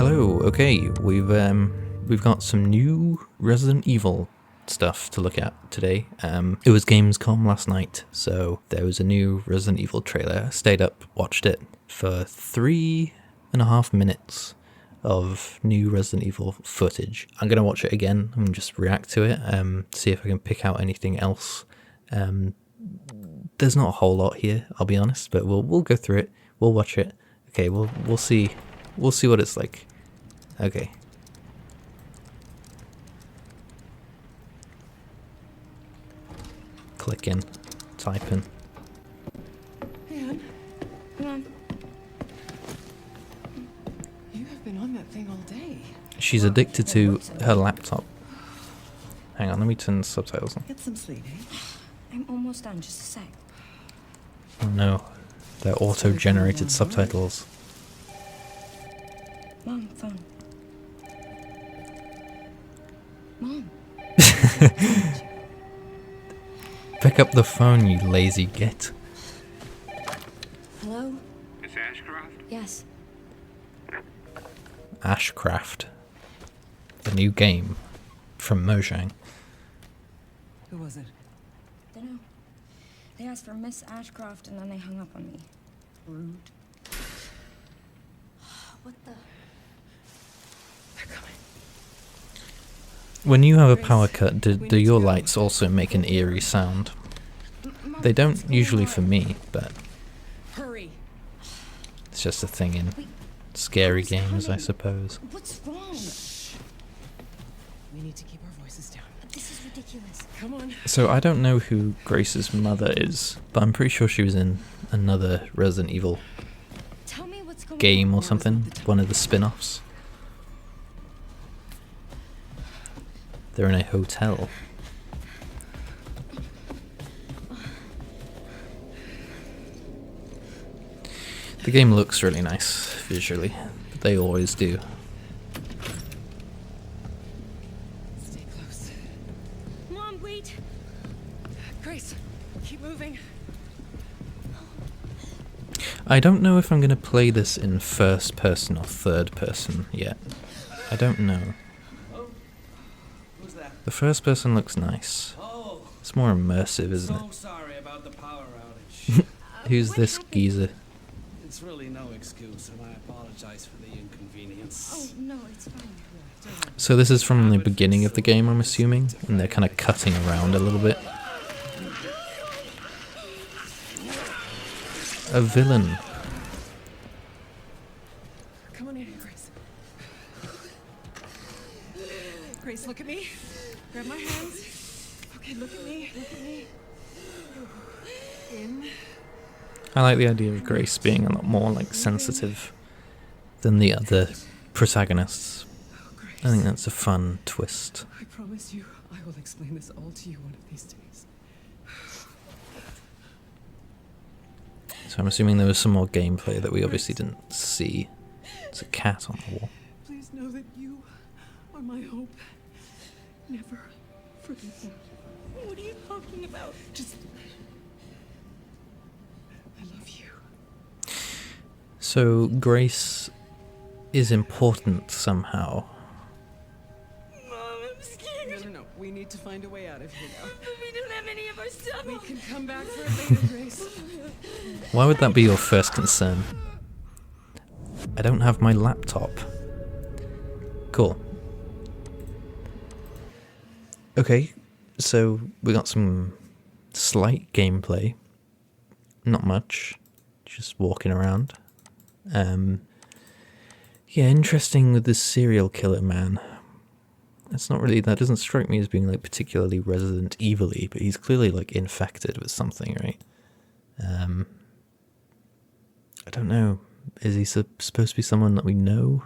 Hello. Okay, we've got some new Resident Evil stuff to look at today. It was Gamescom last night, so there was a new Resident Evil trailer. I stayed up, watched it for 3.5 minutes of new Resident Evil footage. I'm gonna watch it again and just react to it, see if I can pick out anything else. There's not a whole lot here, I'll be honest, but we'll go through it. We'll watch it. Okay, we'll see. We'll see what it's like. Okay. Clicking, typing. Anne, come on. You have been on that thing all day. She's addicted to her laptop. Hang on, let me turn the subtitles on. Get some sleep, eh? I'm almost done, just a sec. Oh no, they're auto-generated subtitles. Mom, phone. Mom. Pick up the phone, you lazy git. Hello? Miss Ashcroft? Yes. Ashcraft. The new game from Mojang. Who was it? Dunno. They asked for Miss Ashcroft and then they hung up on me. Rude. What the? They're coming. When you have a power cut, do your lights also make an eerie sound? Mom, They don't what's going usually on? for me, but Hurry. it's just a thing in Wait, scary who's games, I coming? suppose. What's wrong? We need to keep our voices down. This is ridiculous. Come on. So I don't know who Grace's mother is, but I'm pretty sure she was in another Resident Evil Tell me what's going game on. or something, one of the spin-offs. They're in a hotel. The game looks really nice visually, but they always do. Stay close. Mom, wait. Grace, keep moving. I don't know if I'm going to play this in first person or third person yet. I don't know. Who's that? The first person looks nice. Oh, It's more immersive, isn't so it? sorry about the power outage. Who's What this happened? geezer? It's really no excuse, and I apologize for the inconvenience. Oh, no, it's fine. So this is from the beginning of the game, I'm assuming, and they're kind of cutting around a little bit. A villain. Come on in here, Grace. Grace, look at me. Grab my hands. Okay, look at me. Look at me. In. I like the idea of Grace being a lot more like sensitive than the other protagonists. Oh, Grace. I think that's a fun twist. I promise you, I will explain this all to you one of these days. So I'm assuming there was some more gameplay that we obviously didn't see. There's a cat on the wall. Please know that you are my hope. Never forget that. What are you talking about? Just. I love you. So Grace is important somehow. Mom, I'm scared. No. We need to find a way out of here now. We don't have any of our stuff. We can come back for it later, Grace. Why would that be your first concern? I don't have my laptop. Cool. Okay, so we got some slight gameplay. Not much. Just walking around. Yeah, interesting with this serial killer man. It's not really, that doesn't strike me as being like particularly Resident Evil-y, but he's clearly like infected with something, right? I don't know. Is he supposed to be someone that we know?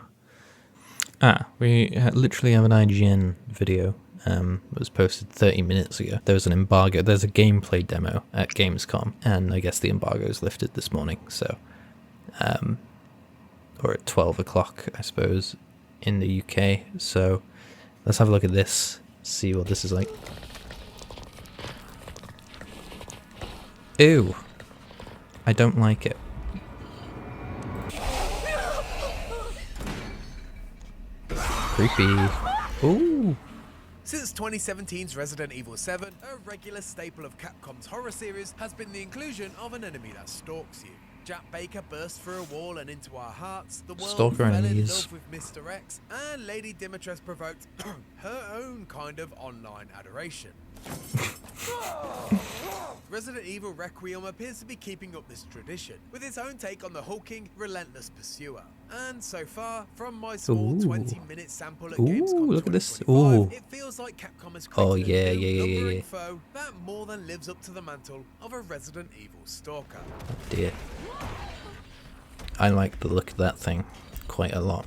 We literally have an IGN video. It was posted 30 minutes ago. There was an embargo. There's a gameplay demo at Gamescom, and I guess the embargo is lifted this morning. So, or at 12 o'clock, I suppose, in the UK. So, let's have a look at this. See what this is like. Ew. I don't like it. Creepy. Ooh. Since 2017's Resident Evil 7, a regular staple of Capcom's horror series has been the inclusion of an enemy that stalks you. Jack Baker burst through a wall and into our hearts, the world Stalker fell in enemies. love with Mr. X, and Lady Dimitrescu provoked her own kind of online adoration. Resident Evil Requiem appears to be keeping up this tradition, with its own take on the hulking, relentless pursuer. And so far, from my small 20-minute sample at Gamescom look at this. 2025, it feels like Capcom has created yeah, a new yeah. lumbering foe that more than lives up to the mantle of a Resident Evil stalker. Dear. I like the look of that thing quite a lot.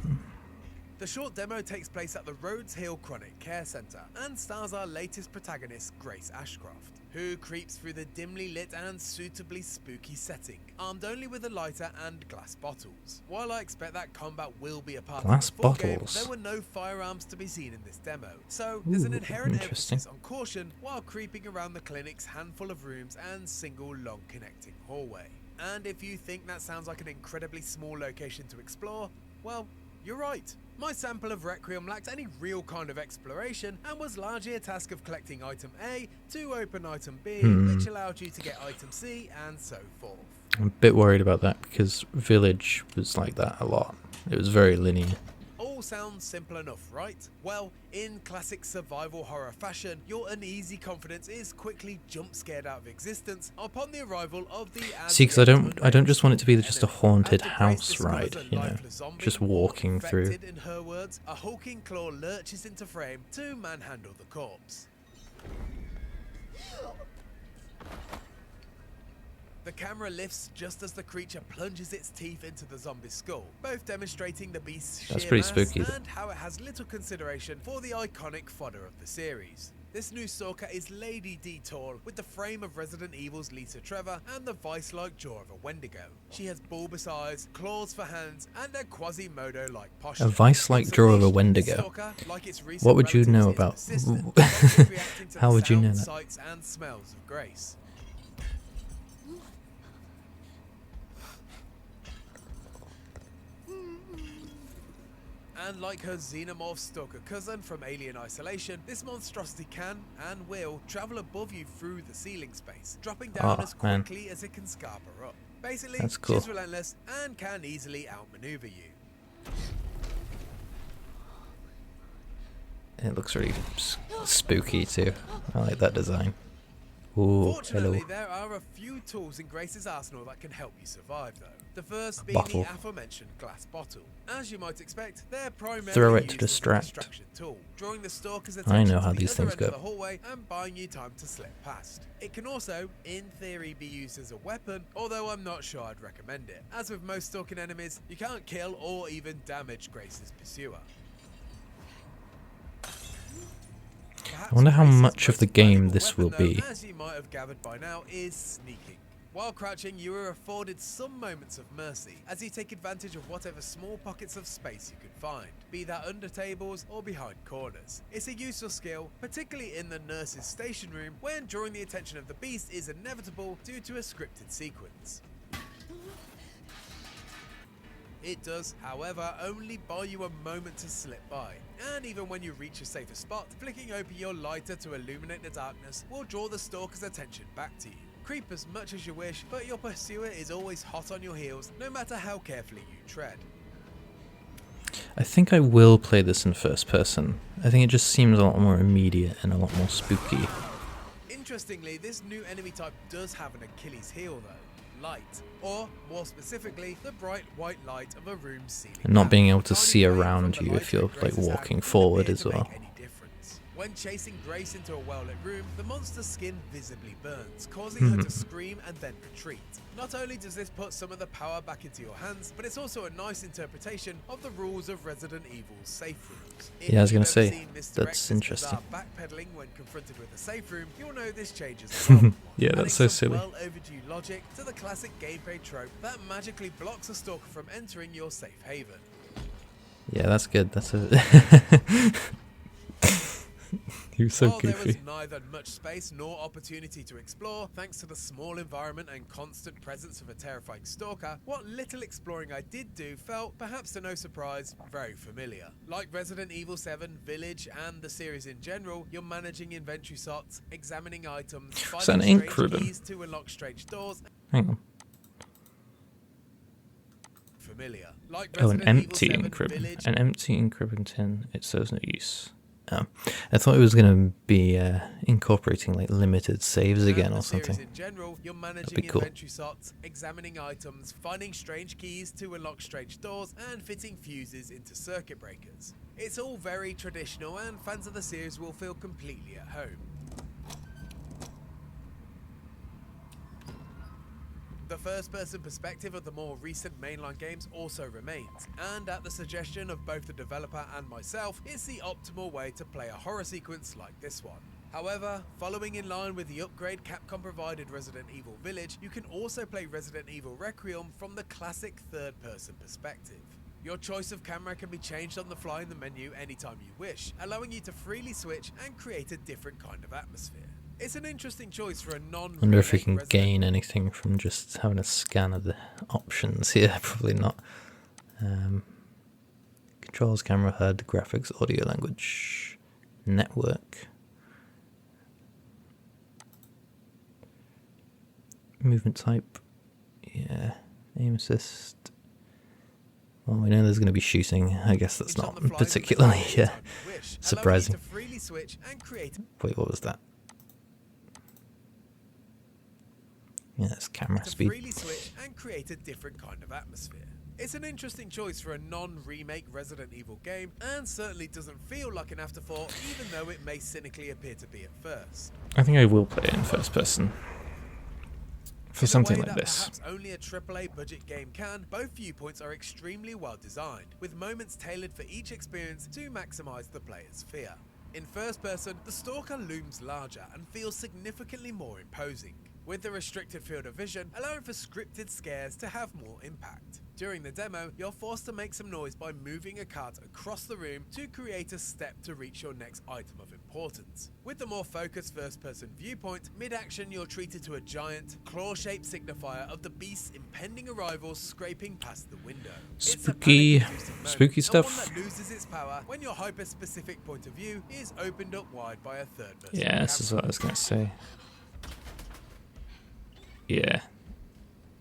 The short demo takes place at the Rhodes Hill Chronic Care Centre and stars our latest protagonist, Grace Ashcroft, who creeps through the dimly lit and suitably spooky setting, armed only with a lighter and glass bottles. While I expect that combat will be a part Glass of the full game, bottles? there were no firearms to be seen in this demo, so there's an inherent interesting. emphasis on caution while creeping around the clinic's handful of rooms and single long connecting hallway. And if you think that sounds like an incredibly small location to explore, well, you're right. My sample of Requiem lacked any real kind of exploration and was largely a task of collecting item A to open item B, which allowed you to get item C and so forth. I'm a bit worried about that because Village was like that a lot. It was very linear. All sounds simple enough, right? Well, in classic survival horror fashion, your uneasy confidence is quickly jump scared out of existence upon the arrival of the See, because I don't just want it to be just a haunted house ride, you know, just walking through. In her words, a hulking claw lurches into frame to manhandle the corpse. The camera lifts just as the creature plunges its teeth into the zombie's skull, both demonstrating the beast's That's sheer pretty mass spooky. and how it has little consideration for the iconic fodder of the series. This new stalker is Lady D. Tall, with the frame of Resident Evil's Lisa Trevor and the vice-like jaw of a Wendigo. She has bulbous eyes, claws for hands, and a Quasimodo-like posture. A vice-like jaw of a Wendigo. Stalker, like its recent What would you know relatives, is about- persistent, reacting to How the would you know sounds, that? sights, and smells of Grace. And like her xenomorph stalker cousin from Alien Isolation, this monstrosity can, and will, travel above you through the ceiling space, dropping down as man. quickly as it can scarper up. Basically, That's cool. she's relentless and can easily outmaneuver you. It looks really spooky too. I like that design. Ooh, Fortunately, hello. there are a few tools in Grace's arsenal that can help you survive, though. The first A being bottle. the aforementioned glass bottle. As you might expect, they're primarily Throw it to used as a distract. distraction tool, drawing the stalker's I attention know to how the these other things end of go. the hallway and buying you time to slip past. It can also, in theory, be used as a weapon, although I'm not sure I'd recommend it. As with most stalking enemies, you can't kill or even damage Grace's pursuer. I wonder how Grace's much of most the game valuable this will weapon, though, be. as you might have gathered by now, is sneaking. While crouching, you are afforded some moments of mercy as you take advantage of whatever small pockets of space you can find, be that under tables or behind corners. It's a useful skill, particularly in the nurse's station room, when drawing the attention of the beast is inevitable due to a scripted sequence. It does, however, only buy you a moment to slip by, and even when you reach a safer spot, flicking open your lighter to illuminate the darkness will draw the stalker's attention back to you. Creep as much as you wish, but your pursuer is always hot on your heels, no matter how carefully you tread. I think I will play this in first person. I think it just seems a lot more immediate and a lot more spooky. Interestingly, this new enemy type does have an Achilles heel though. Light, or more specifically, the bright white light of a room's ceiling. And not being able to Shining see away around from the you if light you're at like Grace's walking hand forward appear as to well. make any difference. When chasing Grace into a well-lit room, the monster's skin visibly burns, causing her to scream and then retreat. Not only does this put some of the power back into your hands, but it's also a nice interpretation of the rules of Resident Evil's safe rooms. If Yeah, I was you've gonna ever say, seen Mr. that's X's interesting. bizarre backpedaling when confronted with a safe room, you'll know this changes as well. Yeah, Adding that's so some silly. well overdue logic to the classic gameplay trope that magically blocks a stalker from entering your safe haven. Yeah, that's good. That's a He was so While there was goofy. neither much space nor opportunity to explore, thanks to the small environment and constant presence of a terrifying stalker, what little exploring I did do felt, perhaps to no surprise, very familiar. Like Resident Evil 7, Village, and the series in general, you're managing inventory slots, examining items, an finding ink strange ribbon? keys to unlock strange doors. Hang on. Familiar. Like Oh, an Resident empty Evil 7, ink ribbon. Village, An empty ink ribbon tin. It serves no use. Oh. I thought it was going to be incorporating like limited saves again and or the series something. in general, you're managing be cool. inventory slots, examining items, finding strange keys to unlock strange doors, and fitting fuses into circuit breakers. It's all very traditional, and fans of the series will feel completely at home. The first-person perspective of the more recent mainline games also remains, and at the suggestion of both the developer and myself, it's the optimal way to play a horror sequence like this one. However, following in line with the upgrade Capcom provided Resident Evil Village, you can also play Resident Evil Requiem from the classic third-person perspective. Your choice of camera can be changed on the fly in the menu anytime you wish, allowing you to freely switch and create a different kind of atmosphere. It's an interesting choice for a non- Wonder if we can gain anything from just having a scan of the options here. Probably not. Controls, camera, HUD, graphics, audio, language, network, movement type. Yeah, aim assist. Well, we know there's going to be shooting. I guess that's not particularly surprising. Wait, what was that? Yeah, that's camera to speed. freely switch and create a different kind of atmosphere. It's an interesting choice for a non-remake Resident Evil game, and certainly doesn't feel like an afterthought, even though it may cynically appear to be at first. I think I will play it in first person for something like this. Perhaps only a AAA budget game can, both viewpoints are extremely well designed, with moments tailored for each experience to maximize the player's fear. In first person, the stalker looms larger and feels significantly more imposing, with the restricted field of vision allowing for scripted scares to have more impact. During the demo, you're forced to make some noise by moving a cart across the room to create a step to reach your next item of importance. With the more focused first-person viewpoint, mid-action you're treated to a giant, claw-shaped signifier of the beast's impending arrival scraping past the window. Spooky stuff. And one that loses its power when your hyper-specific point of view is opened up wide by a third-person Yeah, this is what I was going to say. Yeah.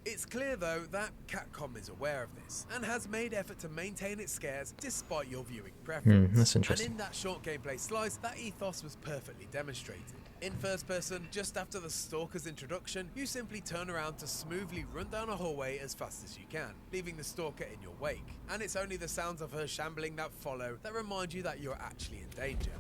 It's clear, though, that Capcom is aware of this, and has made effort to maintain its scares despite your viewing preference. That's interesting. And in that short gameplay slice, that ethos was perfectly demonstrated. In first person, just after the stalker's introduction, you simply turn around to smoothly run down a hallway as fast as you can, leaving the stalker in your wake. And it's only the sounds of her shambling that follow that remind you that you're actually in danger.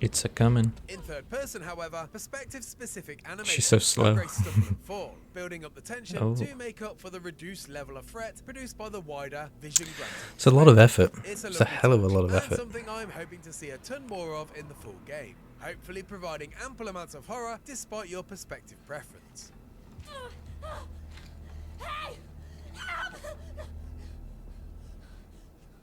It's a coming. In third person, however, perspective-specific animation She's so slow. stumble and fall, building up the tension Oh. to make up for the reduced level of threat produced by the wider vision-granting. It's a lot of effort. It's It's a hell of a lot of and effort. something I'm hoping to see a ton more of in the full game, hopefully providing ample amounts of horror despite your perspective preference.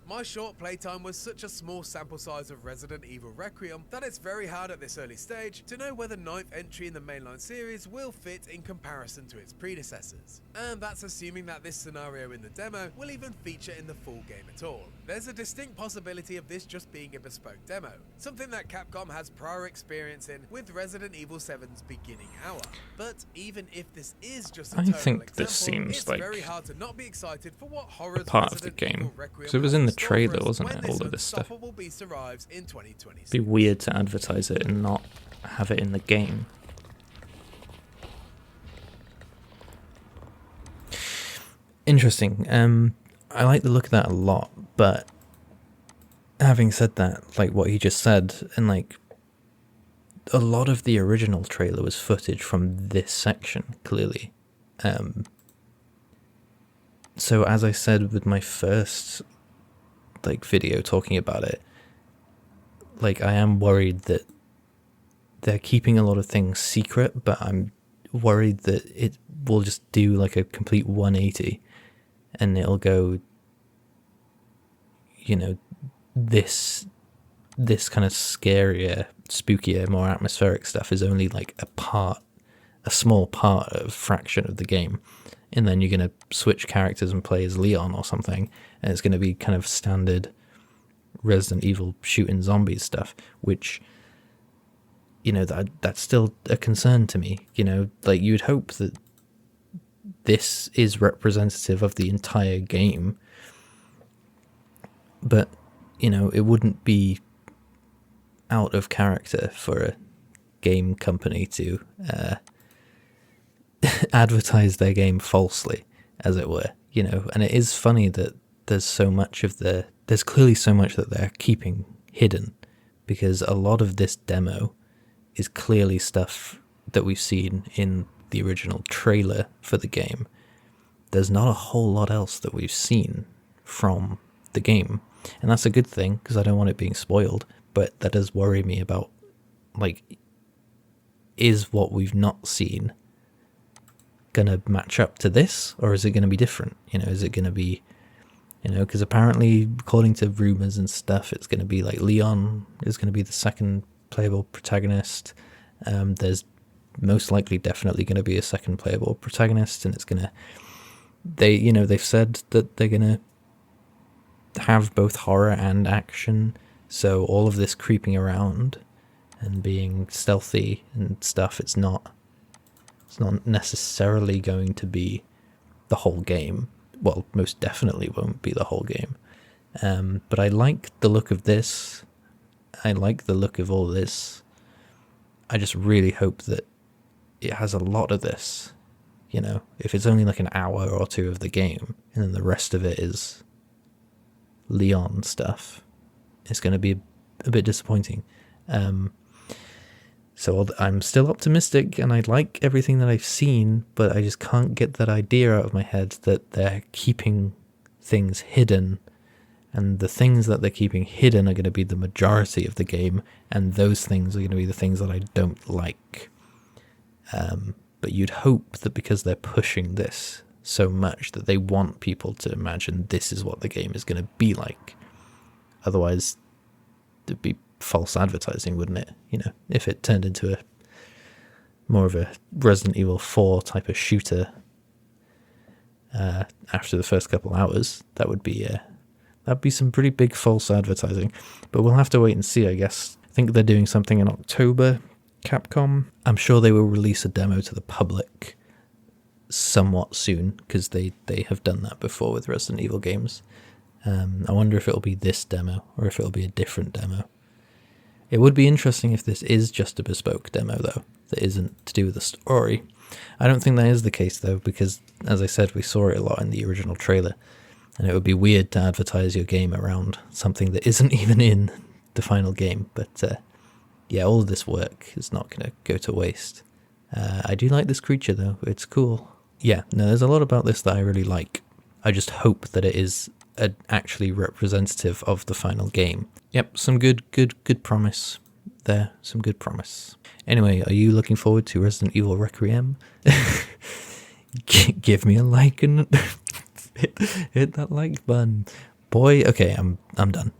My short playtime was such a small sample size of Resident Evil Requiem that it's very hard at this early stage to know whether ninth entry in the mainline series will fit in comparison to its predecessors. And that's assuming that this scenario in the demo will even feature in the full game at all. There's a distinct possibility of this just being a bespoke demo, something that Capcom has prior experience in with Resident Evil 7's beginning hour. But even if this is just a I total think this example, seems it's like very hard to not be excited for what horrors part of the Resident game. Evil Requiem 'Cause it was has in the store for trailer, us wasn't when it? All of this stuff. unstoppable beast arrives in 2026. It'd be weird to advertise it and not have it in the game. Interesting. I like the look of that a lot, but having said that, like what he just said, and like a lot of the original trailer was footage from this section, clearly. So as I said with my first like video talking about it, like I am worried that they're keeping a lot of things secret, but I'm worried that it will just do like a complete 180 and it'll go, you know, this kind of scarier, spookier, more atmospheric stuff is only like a small part of fraction of the game. And then you're going to switch characters and play as Leon or something, and it's going to be kind of standard Resident Evil shooting zombies stuff, which, you know, that's still a concern to me. You know, like, you'd hope that this is representative of the entire game, but, you know, it wouldn't be out of character for a game company to advertise their game falsely, as it were, you know. And it is funny that there's clearly so much that they're keeping hidden, because a lot of this demo is clearly stuff that we've seen in the original trailer for the game. There's not a whole lot else that we've seen from the game, and that's a good thing, because I don't want it being spoiled. But that does worry me about, like, is what we've not seen going to match up to this, or is it going to be different? You know, is it going to be, you know, because apparently, according to rumors and stuff, it's going to be like Leon is going to be the second playable protagonist. There's most likely definitely going to be a second playable protagonist, and it's going to, they've said that they're going to have both horror and action. So all of this creeping around and being stealthy and stuff, it's not necessarily going to be the whole game. Well, most definitely won't be the whole game. But I like the look of this. I like the look of all this. I just really hope that it has a lot of this. You know, if it's only like an hour or two of the game, and then the rest of it is Leon stuff, it's going to be a bit disappointing. So I'm still optimistic, and I like everything that I've seen, but I just can't get that idea out of my head that they're keeping things hidden, and the things that they're keeping hidden are going to be the majority of the game, and those things are going to be the things that I don't like. But you'd hope that because they're pushing this so much that they want people to imagine this is what the game is going to be like. Otherwise, it'd be false advertising, wouldn't it? You know, if it turned into more of a Resident Evil 4 type of shooter after the first couple hours, that'd be some pretty big false advertising. But we'll have to wait and see, I guess. I think they're doing something in October, Capcom. I'm sure they will release a demo to the public somewhat soon, because they have done that before with Resident Evil games. I wonder if it'll be this demo or if it'll be a different demo. It would be interesting if this is just a bespoke demo, though, that isn't to do with the story. I don't think that is the case, though, because, as I said, we saw it a lot in the original trailer, and it would be weird to advertise your game around something that isn't even in the final game. But yeah, all of this work is not going to go to waste. I do like this creature, though. It's cool. Yeah, no, there's a lot about this that I really like. I just hope that it is actually representative of the final game. Yep, some good promise there. Some good promise. Anyway, are you looking forward to Resident Evil Requiem? Give me a like and hit that like button. Boy, okay, I'm done.